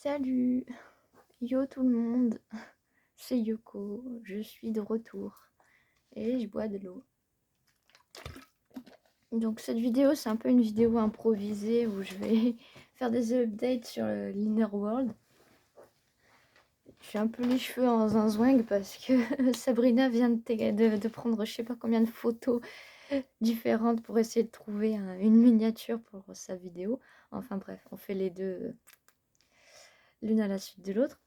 Salut! Yo tout le monde, c'est Yoko, je suis de retour et je bois de l'eau. Donc cette vidéo c'est un peu une vidéo improvisée où je vais faire des updates sur l'Inner World. J'ai un peu les cheveux en zinzwing parce que Sabrina vient de prendre je sais pas combien de photos différentes pour essayer de trouver une miniature pour sa vidéo. Enfin bref, on fait les deux l'une à la suite de l'autre.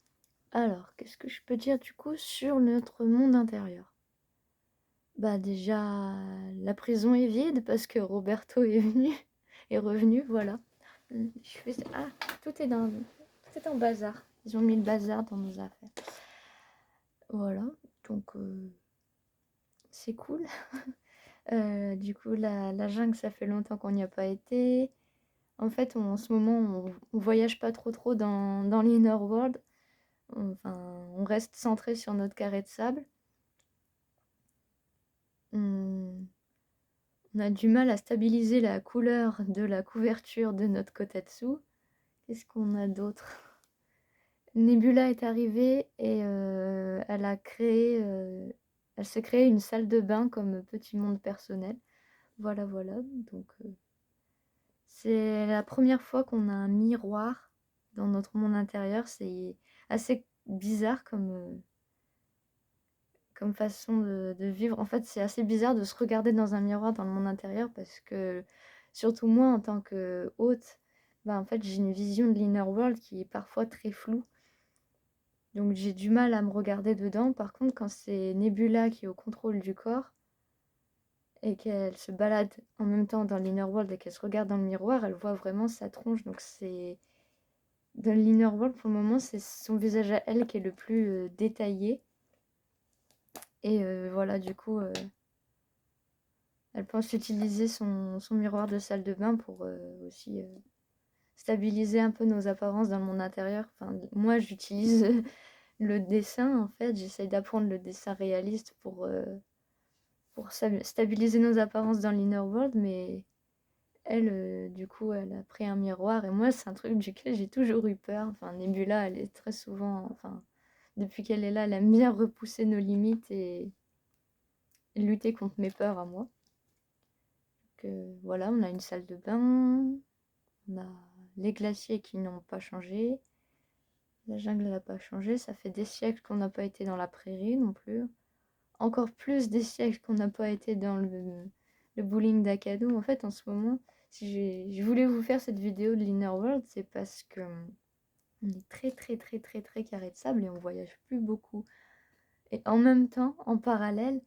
Alors, qu'est-ce que je peux dire du coup sur notre monde intérieur? Bah déjà, la prison est vide parce que Roberto est revenu, voilà. Ah, tout est en bazar. Ils ont mis le bazar dans nos affaires. Voilà, donc c'est cool. Du coup, la jungle, ça fait longtemps qu'on n'y a pas été. En fait, en ce moment, on voyage pas trop dans l'Inner World. On reste centré sur notre carré de sable. On a du mal à stabiliser la couleur de la couverture de notre kotatsu. Qu'est-ce qu'on a d'autre? Nebula est arrivée et elle s'est créée une salle de bain comme petit monde personnel. Voilà. Donc c'est la première fois qu'on a un miroir dans notre monde intérieur. C'est assez bizarre comme façon de vivre. En fait, c'est assez bizarre de se regarder dans un miroir dans le monde intérieur parce que, surtout moi, en tant que hôte, bah, en fait, j'ai une vision de l'inner world qui est parfois très floue. Donc, j'ai du mal à me regarder dedans. Par contre, quand c'est Nebula qui est au contrôle du corps et qu'elle se balade en même temps dans l'inner world et qu'elle se regarde dans le miroir, elle voit vraiment sa tronche. Donc, c'est dans l'inner world, pour le moment, c'est son visage à elle qui est le plus détaillé. Et voilà, du coup, elle pense utiliser son miroir de salle de bain pour aussi stabiliser un peu nos apparences dans le monde intérieur. Enfin, moi, j'utilise le dessin, en fait. J'essaye d'apprendre le dessin réaliste pour stabiliser nos apparences dans l'inner world. Mais elle, du coup, elle a pris un miroir. Et moi, c'est un truc duquel j'ai toujours eu peur. Enfin, Nebula, elle est très souvent... Enfin, depuis qu'elle est là, elle aime bien repousser nos limites et lutter contre mes peurs à moi. Voilà, on a une salle de bain, on a les glaciers qui n'ont pas changé, la jungle n'a pas changé, ça fait des siècles qu'on n'a pas été dans la prairie non plus, encore plus des siècles qu'on n'a pas été dans le bowling d'Akado. En fait, en ce moment, si je voulais vous faire cette vidéo de l'Inner World, c'est parce que on est très carré de sable et on voyage plus beaucoup. Et en même temps, en parallèle,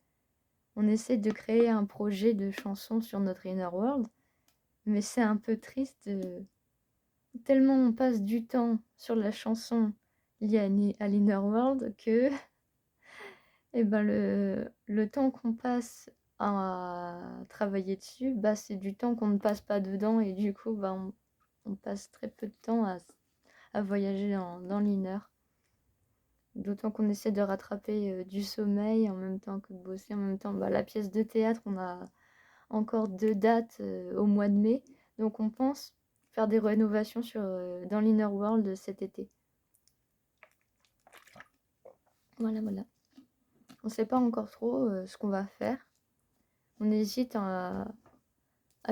on essaie de créer un projet de chanson sur notre Inner World. Mais c'est un peu triste, tellement on passe du temps sur la chanson liée à l'Inner World que eh ben, le temps qu'on passe à travailler dessus, bah, c'est du temps qu'on ne passe pas dedans et du coup bah, on passe très peu de temps à voyager dans l'Inner. D'autant qu'on essaie de rattraper du sommeil en même temps que de bosser. En même temps, bah, la pièce de théâtre, on a encore 2 dates au mois de mai. Donc on pense faire des rénovations dans l'Inner World cet été. Voilà. On ne sait pas encore trop ce qu'on va faire. On hésite à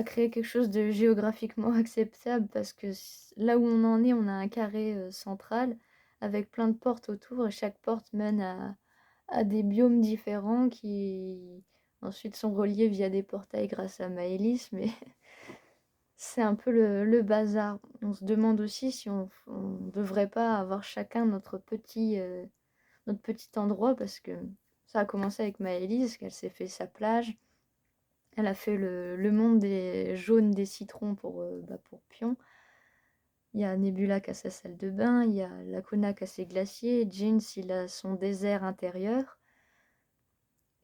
créer quelque chose de géographiquement acceptable parce que là où on en est, on a un carré central avec plein de portes autour et chaque porte mène à des biomes différents qui ensuite sont reliés via des portails grâce à Maëlys, mais c'est un peu le bazar. On se demande aussi si on ne devrait pas avoir chacun notre petit endroit parce que ça a commencé avec Maëlys, qu'elle s'est fait sa plage. Elle a fait le monde des jaunes des citrons pour Pion. Il y a Nebula qui a sa salle de bain, il y a Lacuna qui a ses glaciers, Jeans il a son désert intérieur.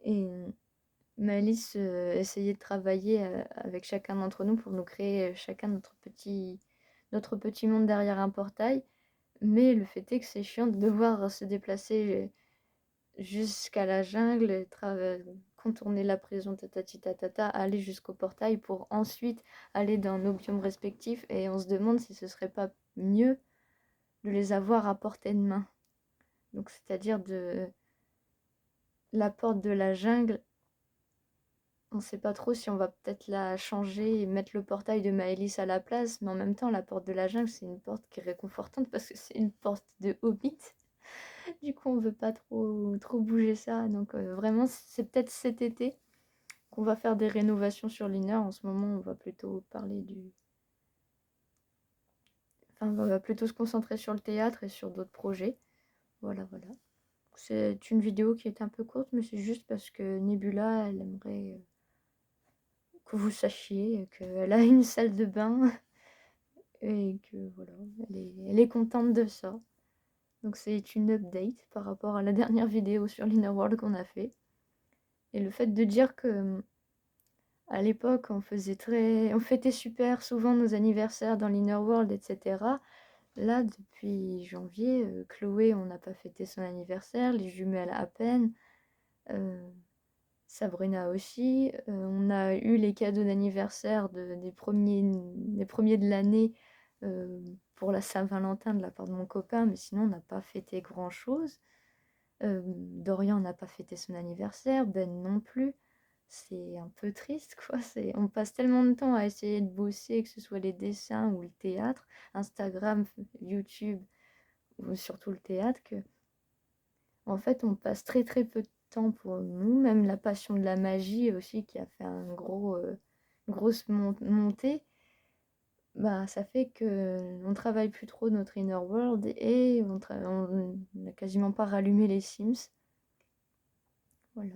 Et Maëlys essayait de travailler avec chacun d'entre nous pour nous créer chacun notre petit monde derrière un portail. Mais le fait est que c'est chiant de devoir se déplacer jusqu'à la jungle, contourner la prison, aller jusqu'au portail pour ensuite aller dans nos biomes respectifs. Et on se demande si ce serait pas mieux de les avoir à portée de main. Donc c'est-à-dire de la porte de la jungle, on ne sait pas trop si on va peut-être la changer et mettre le portail de Maëlys à la place, mais en même temps, la porte de la jungle, c'est une porte qui est réconfortante parce que c'est une porte de Hobbit. Du coup, on veut pas trop bouger ça. Donc vraiment, c'est peut-être cet été qu'on va faire des rénovations sur l'Inner. En ce moment, on va plutôt parler du... Enfin, on va plutôt se concentrer sur le théâtre et sur d'autres projets. Voilà, voilà. C'est une vidéo qui est un peu courte, mais c'est juste parce que Nebula, elle aimerait que vous sachiez qu'elle a une salle de bain et que voilà, elle est contente de ça. Donc c'est une update par rapport à la dernière vidéo sur l'Inner World qu'on a fait. Et le fait de dire que à l'époque on fêtait super souvent nos anniversaires dans l'Inner World, etc. Là, depuis janvier, Chloé, on n'a pas fêté son anniversaire, les jumelles à peine. Sabrina aussi. On a eu les cadeaux d'anniversaire des premiers de l'année pour la Saint-Valentin de la part de mon copain, mais sinon on n'a pas fêté grand-chose. Dorian n'a pas fêté son anniversaire, Ben non plus. C'est un peu triste, quoi. On passe tellement de temps à essayer de bosser, que ce soit les dessins ou le théâtre, Instagram, YouTube, ou surtout le théâtre, que en fait on passe très très peu de temps pour nous. Même la passion de la magie aussi, qui a fait grosse montée, bah ça fait que on travaille plus trop notre inner world et on n'a quasiment pas rallumé les Sims. Voilà.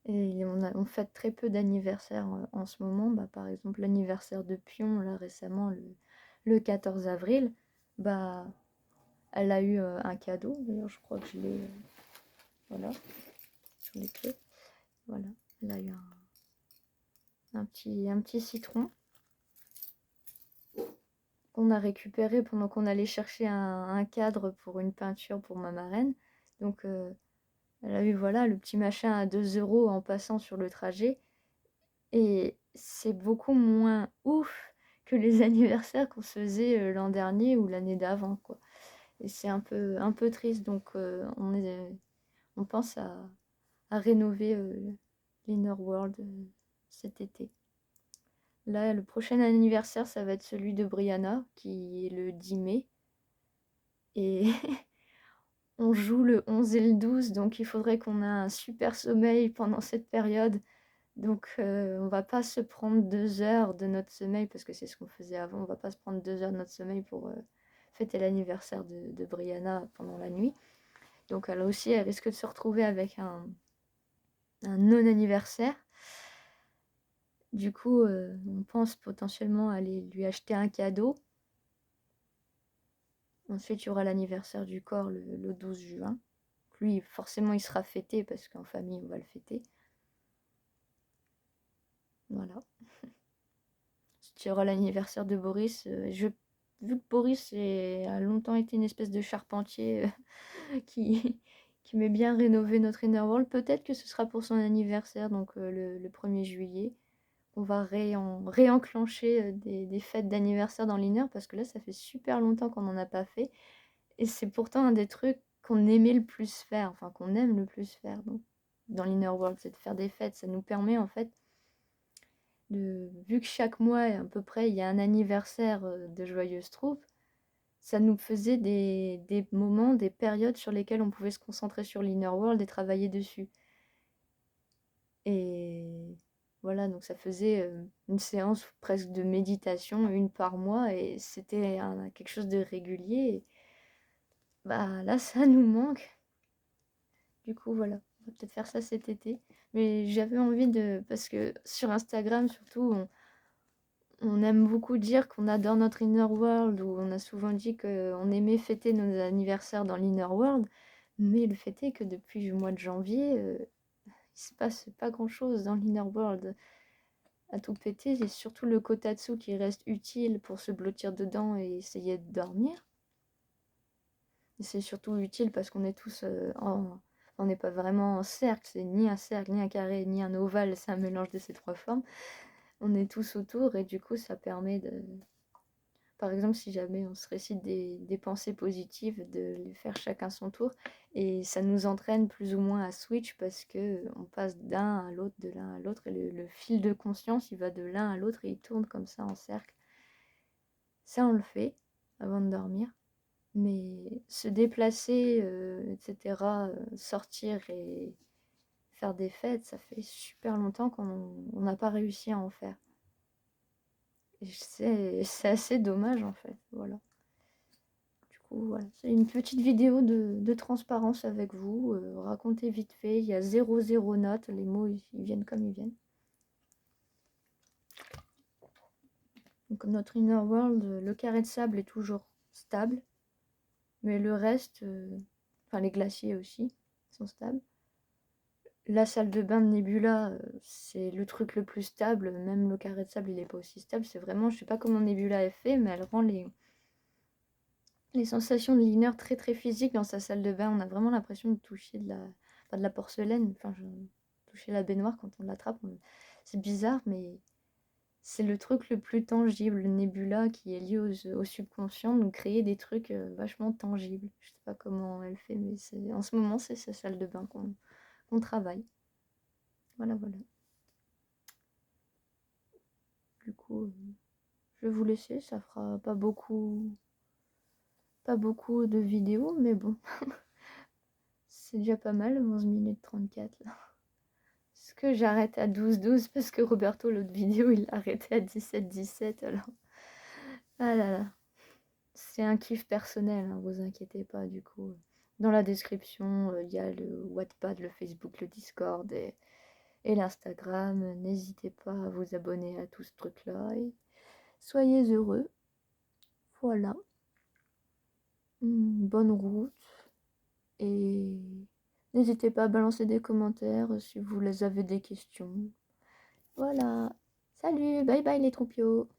Et on fête très peu d'anniversaires en ce moment. Bah, par exemple, l'anniversaire de Pion, là récemment, le 14 avril, bah, elle a eu un cadeau. D'ailleurs, je crois que je l'ai. Voilà, sur les clés. Voilà, elle a eu un petit citron qu'on a récupéré pendant qu'on allait chercher un cadre pour une peinture pour ma marraine. Donc, elle a eu voilà, le petit machin à 2 € en passant sur le trajet. Et c'est beaucoup moins ouf que les anniversaires qu'on se faisait l'an dernier ou l'année d'avant, quoi. Et c'est un peu triste, donc on pense à rénover l'Inner World cet été. Là, le prochain anniversaire, ça va être celui de Brianna, qui est le 10 mai. Et on joue le 11 et le 12, donc il faudrait qu'on ait un super sommeil pendant cette période. Donc on va pas se prendre 2 heures de notre sommeil, parce que c'est ce qu'on faisait avant, on va pas se prendre 2 heures de notre sommeil pour fêter l'anniversaire de Brianna pendant la nuit. Donc elle aussi, elle risque de se retrouver avec un non-anniversaire. Du coup, on pense potentiellement aller lui acheter un cadeau. Ensuite, il y aura l'anniversaire du corps le 12 juin. Lui, forcément, il sera fêté parce qu'en famille, on va le fêter. Voilà. Ensuite, il y aura l'anniversaire de Boris. Vu que Boris a longtemps été une espèce de charpentier qui met bien rénover notre Inner World, peut-être que ce sera pour son anniversaire, donc le 1er juillet. On va réenclencher des fêtes d'anniversaire dans l'Inner, parce que là, ça fait super longtemps qu'on n'en a pas fait. Et c'est pourtant un des trucs qu'on aimait le plus faire, enfin qu'on aime le plus faire dans l'Inner World, c'est de faire des fêtes. Ça nous permet en fait vu que chaque mois à peu près il y a un anniversaire de Joyeuse Troupe, ça nous faisait des moments, des périodes sur lesquelles on pouvait se concentrer sur l'Inner World et travailler dessus. Et voilà, donc ça faisait une séance presque de méditation, une par mois, et c'était quelque chose de régulier. Et bah là, ça nous manque. Du coup, voilà, on va peut-être faire ça cet été. Mais j'avais envie parce que sur Instagram, surtout, on aime beaucoup dire qu'on adore notre Inner World, ou on a souvent dit qu'on aimait fêter nos anniversaires dans l'Inner World. Mais le fait est que depuis le mois de janvier, il se passe pas grand-chose dans l'Inner World à tout péter. C'est surtout le kotatsu qui reste utile pour se blottir dedans et essayer de dormir. Et c'est surtout utile parce qu'on est tous on n'est pas vraiment en cercle, c'est ni un cercle, ni un carré, ni un ovale, c'est un mélange de ces trois formes. On est tous autour et du coup ça permet par exemple, si jamais on se récite des pensées positives, de les faire chacun son tour. Et ça nous entraîne plus ou moins à switch parce que on passe d'un à l'autre, de l'un à l'autre. Et le fil de conscience, il va de l'un à l'autre et il tourne comme ça en cercle. Ça, on le fait avant de dormir. Mais se déplacer, etc., sortir et faire des fêtes, ça fait super longtemps qu'on n'a pas réussi à en faire. Et c'est assez dommage en fait, voilà. Du coup, voilà, c'est une petite vidéo de transparence avec vous, racontez vite fait, il y a 0 notes, les mots ils viennent comme ils viennent. Donc notre inner world, le carré de sable est toujours stable, mais le reste, enfin les glaciers aussi, sont stables. La salle de bain de Nebula, c'est le truc le plus stable, même le carré de sable il est pas aussi stable, c'est vraiment, je sais pas comment Nebula est fait, mais elle rend les sensations de l'inner très très physiques dans sa salle de bain. On a vraiment l'impression de toucher de la porcelaine, enfin toucher la baignoire quand on l'attrape, c'est bizarre, mais c'est le truc le plus tangible, le Nebula qui est lié au subconscient, nous créer des trucs vachement tangibles. Je sais pas comment elle fait, mais en ce moment c'est sa salle de bain qu'on travaille. Voilà, voilà. Du coup, je vais vous laisser, ça fera pas beaucoup de vidéos, mais bon, c'est déjà pas mal, 11 minutes 34 là. Est-ce que j'arrête à 12 parce que Roberto, l'autre vidéo, il l'a arrêté à 17 alors. Ah là là. C'est un kiff personnel, hein, vous inquiétez pas du coup. Dans la description, il y a le Wattpad, le Facebook, le Discord et l'Instagram. N'hésitez pas à vous abonner à tout ce truc-là et soyez heureux. Voilà. Bonne route et n'hésitez pas à balancer des commentaires si vous avez des questions. Voilà. Salut, bye bye les troupiaux.